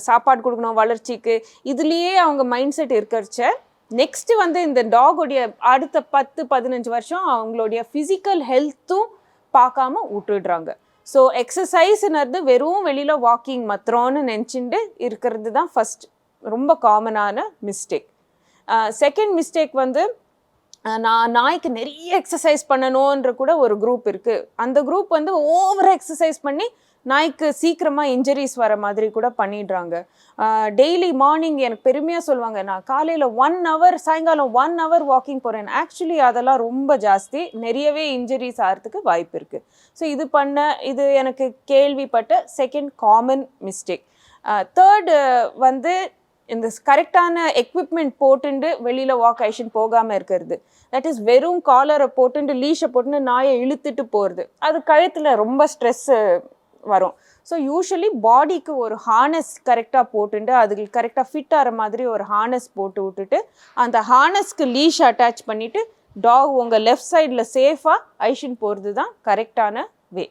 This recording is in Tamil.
சாப்பாடு கொடுக்கணும் வளர்ச்சிக்கு, இதுலேயே அவங்க மைண்ட் செட் இருக்கிறச்ச நெக்ஸ்ட்டு வந்து இந்த டாகோடைய அடுத்த 10-15 வருஷம் அவங்களுடைய ஃபிசிக்கல் ஹெல்த்தும் பார்க்காம விட்டுடுறாங்க. ஸோ எக்ஸசைஸ்ன்றது வெறும் வெளியில் வாக்கிங் மாத்திரம்னு நினச்சிட்டு இருக்கிறது தான் ஃபஸ்ட் ரொம்ப காமனான மிஸ்டேக். செகண்ட் மிஸ்டேக் வந்து நாய்க்கு நிறைய எக்ஸசைஸ் பண்ணணுன்ற கூட ஒரு குரூப் இருக்குது. அந்த குரூப் வந்து ஓவராக எக்ஸசைஸ் பண்ணி நாய்க்கு சீக்கிரமாக இன்ஜுரிஸ் வர மாதிரி கூட பண்ணிடுறாங்க. டெய்லி மார்னிங் எனக்கு பெருமையாக சொல்லுவாங்க, நான் காலையில் 1 hour சாயங்காலம் 1 hour வாக்கிங் போகிறேன். ஆக்சுவலி அதெல்லாம் ரொம்ப ஜாஸ்தி, நிறையவே இன்ஜுரிஸ் ஆகிறதுக்கு வாய்ப்பு இருக்குது. ஸோ இது எனக்கு கேள்விப்பட்ட செகண்ட் காமன் மிஸ்டேக். தேர்டு வந்து இந்த கரெக்டான எக்விப்மெண்ட் போட்டுண்டு வெளியில் வாக் ஆக்ஷன் போகாமல் இருக்கிறது. தட் இஸ் வெறும் காலரை போட்டுண்டு லீஷை போட்டுன்னு நாயை இழுத்துட்டு போகிறது. அது கழுத்தில் ரொம்ப ஸ்ட்ரெஸ்ஸு வரும். ஸோ யூஸ்வலி பாடிக்கு ஒரு ஹார்னஸ் கரெக்டாக போட்டுண்டு அதுக்கு கரெக்டாக ஃபிட் ஆகிற மாதிரி ஒரு ஹார்னஸ் போட்டு விட்டுட்டு அந்த ஹார்னஸ்க்கு லீஷ் அட்டாச் பண்ணிவிட்டு டாக் உங்கள் லெஃப்ட் சைடில் சேஃபாக ஐஷன் போகிறது தான் கரெக்டான வே.